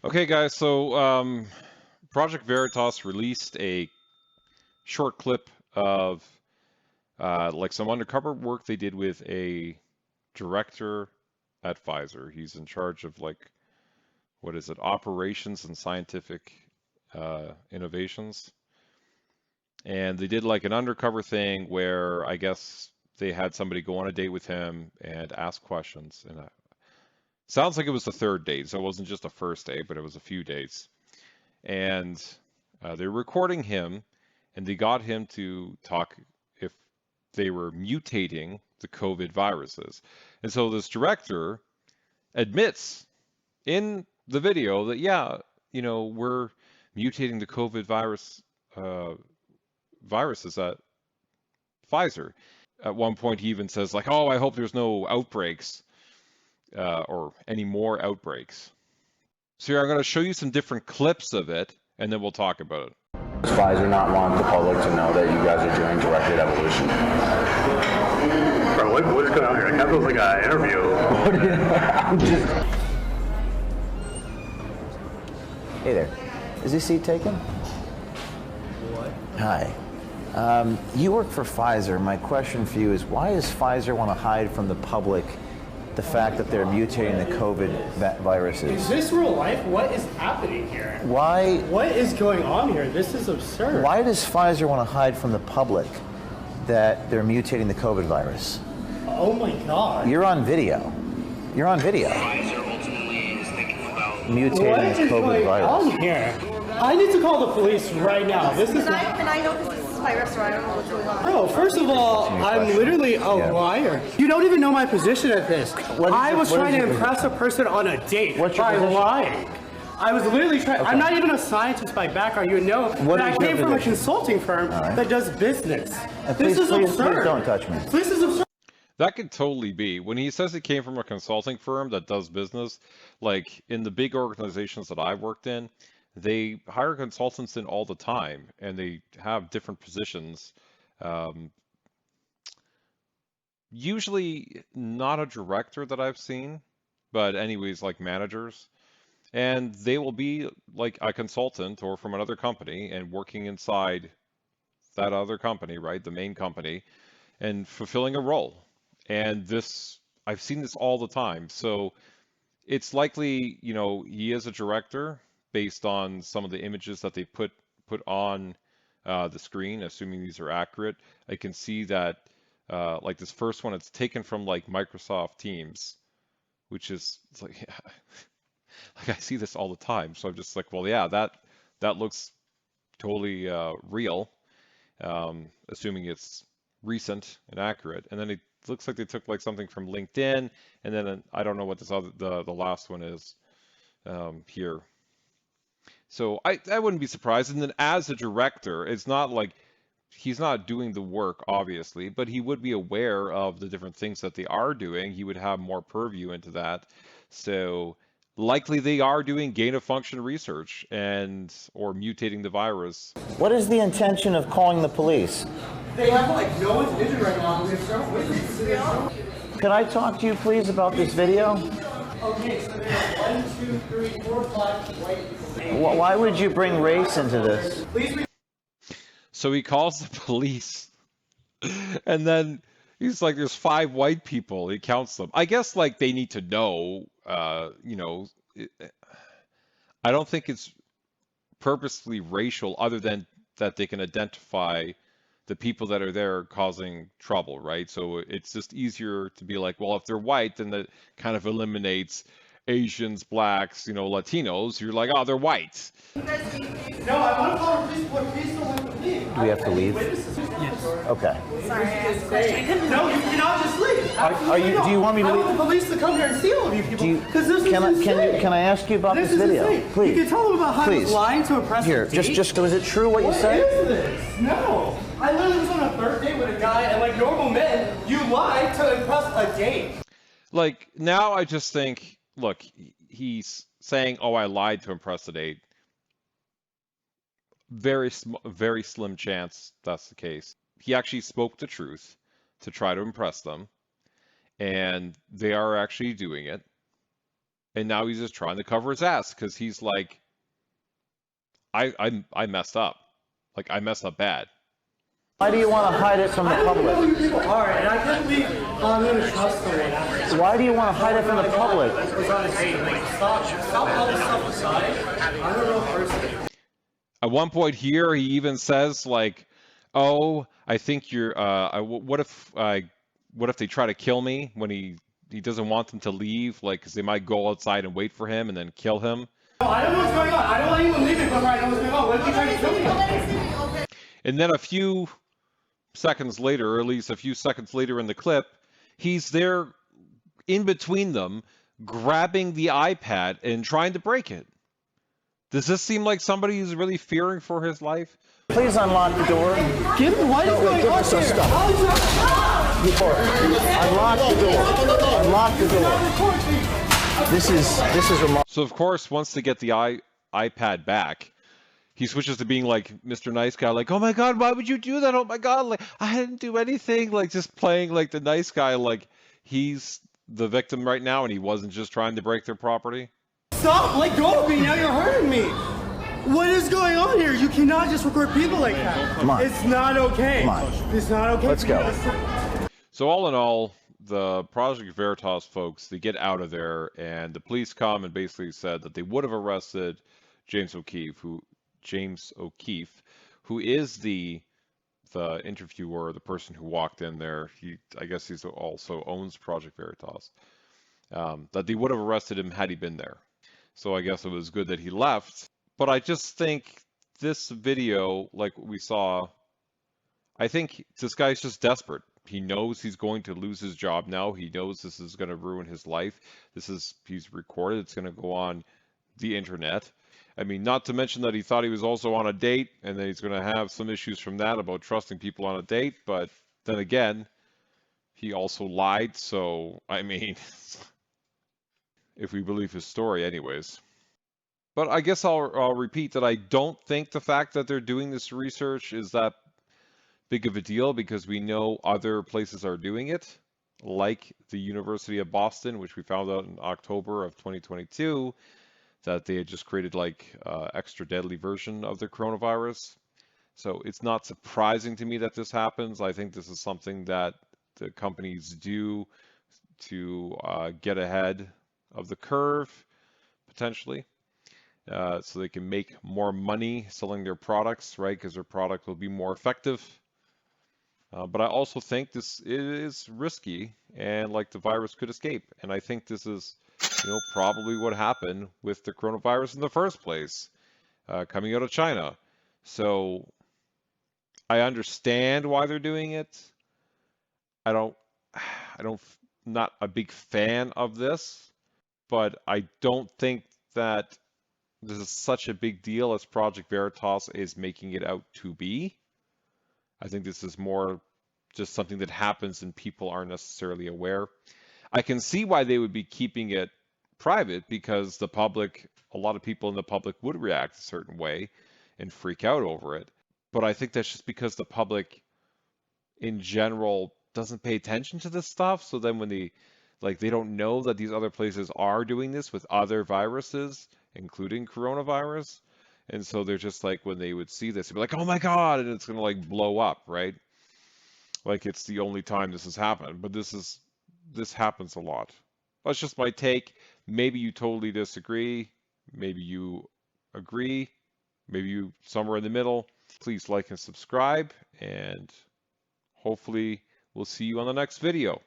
Okay, guys, so Project Veritas released a short clip of like some undercover work they did with a director at Pfizer. He's in charge of like, what is it, operations and scientific innovations. And they did like an undercover thing where I guess they had somebody go on a date with him and ask questions. And sounds like it was the third date, so it wasn't just a first date, but it was a few dates. And they're recording him, and they got him to talk if they were mutating the COVID viruses. And so this director admits in the video that, yeah, we're mutating the COVID uh, viruses at Pfizer. At one point, he even says, like, oh, I hope there's no outbreaks or any more outbreaks. So here, I'm going to show you some different clips of it, and then we'll talk about it. Does Pfizer not want the public to know that you guys are doing directed evolution? Bro, what is going on here? I kind of feels like an interview. I'm just... Hey there. Is this seat taken? What? Hi. You work for Pfizer. My question for you is, why does Pfizer want to hide from the public the fact that they're mutating the COVID viruses? Is this real life? What is happening here? Why? What is going on here? This is absurd. Why does Pfizer want to hide from the public that they're mutating the COVID virus? Oh my God. You're on video. You're on video. Pfizer ultimately is thinking about Mutating What the is COVID going virus. on here? I need to call the police right now. This is... Can I know because this is my restaurant? I don't know what's going on. Bro, first of all, I'm literally a liar. You don't even know my position at this. I was trying to impress a person on a date by lying. I was literally trying. I'm not even a scientist by background. You know that I came from a consulting firm that does business. This is absurd. Please don't touch me. This is absurd. That could totally be. When he says he came from a consulting firm that does business, like in the big organizations that I've worked in, they hire consultants in all the time and they have different positions. Usually not a director that I've seen, but anyways, like managers. And they will be like a consultant or from another company and working inside that other company, right? The main company, and fulfilling a role. And this, I've seen this all the time. So it's likely, he is a director based on some of the images that they put on the screen, assuming these are accurate. I can see that, like this first one, it's taken from like Microsoft Teams, which is it's like, like I see this all the time. So I'm just like, well, yeah, that looks totally real, assuming it's recent and accurate. And then it looks like they took like something from LinkedIn, and then I don't know what this other the last one is here. So I wouldn't be surprised. And then as a director, it's not like he's not doing the work, obviously, but he would be aware of the different things that they are doing. He would have more purview into that. So likely they are doing gain of function research or mutating the virus. What is the intention of calling the police? They have like no one's injured right now. We have several witnesses. Can I talk to you, please, about this video? Okay, so there are 1, 2, 3, 4, 5 white people. Why would you bring race into this? So he calls the police, and then he's like, "There's 5 white people." He counts them. I guess like they need to know. I don't think it's purposely racial, other than that they can identify the people that are there causing trouble, right? So it's just easier to be like, well, if they're white, then that kind of eliminates Asians, blacks, Latinos. You're like, oh, they're white. No, I want to call the police. Please don't let them leave. Do we have to leave? Yes. Okay. Sorry, I asked a question. I couldn't No, you cannot just leave. Do you want me to I leave? want the police to come here and see all of you people. Because this is Can insane. I ask you about this is video? insane. Please. You can tell them about how I was Please. lying to impress Here, a date. just was it true what you What said? is this? No. I literally was on a third date with a guy, and like normal men, you lie to impress a date. Like now I just think, look, he's saying, oh, I lied to impress the date. Very slim chance that's the case. He actually spoke the truth to try to impress them, and they are actually doing it. And now he's just trying to cover his ass because he's like, I messed up. Like, I messed up bad. Why do you want to hide it from the public? I don't know who you people are, and I can't believe I'm going to trust someone. Why do you want to hide it from the public? Stop all this stuff aside. I'm a real person. At one point here, he even says like, "Oh, I think you're. What if they try to kill me when he doesn't want them to leave, like, because they might go outside and wait for him and then kill him." No, I don't know what's going on. I don't want anyone leaving before I know what's going on. What if you try to kill me? And then a few seconds later, or at least a few seconds later in the clip, he's there in between them, grabbing the iPad and trying to break it. Does this seem like somebody who's really fearing for his life? Please unlock the door. Give me what is going on here? Unlock the door. Unlock the door. This is remarkable. So of course, once they get the iPad back, he switches to being like Mr. Nice Guy, like, "Oh my God, why would you do that? Oh my God, like I didn't do anything." Like just playing like the nice guy, like he's the victim right now, and he wasn't just trying to break their property. Stop! Let go of me! Now you're hurting me! What is going on here? You cannot just record people like that. Come on. It's not okay. Come on. It's not okay. Let's go. So all in all, the Project Veritas folks, they get out of there, and the police come and basically said that they would have arrested James O'Keefe, who is the interviewer, the person who walked in there. I guess he's also owns Project Veritas. That they would have arrested him had he been there. So I guess it was good that he left. But I just think this video, like we saw, I think this guy's just desperate. He knows he's going to lose his job now. He knows this is going to ruin his life. He's recorded. It's going to go on the internet. I mean, not to mention that he thought he was also on a date, and then he's going to have some issues from that about trusting people on a date. But then again, he also lied. So, I mean, if we believe his story anyways. But I guess I'll repeat that I don't think the fact that they're doing this research is that big of a deal, because we know other places are doing it, like the University of Boston, which we found out in October of 2022, that they had just created like extra deadly version of the coronavirus. So it's not surprising to me that this happens. I think this is something that the companies do to get ahead of the curve, potentially. So they can make more money selling their products, right? Because their product will be more effective. But I also think this is risky, and like the virus could escape. And I think this is, probably what happened with the coronavirus in the first place, coming out of China. So I understand why they're doing it. Not a big fan of this, but I don't think that this is such a big deal as Project Veritas is making it out to be. I think this is more just something that happens and people aren't necessarily aware. I can see why they would be keeping it private, because a lot of people in the public would react a certain way and freak out over it. But I think that's just because the public in general doesn't pay attention to this stuff. So then when they don't know that these other places are doing this with other viruses, including coronavirus. And so they're just like, when they would see this, they'd be like, "Oh my God," and it's going to like blow up, right? Like it's the only time this has happened, but this happens a lot. That's just my take. Maybe you totally disagree. Maybe you agree. Maybe you somewhere in the middle. Please like and subscribe, and hopefully we'll see you on the next video.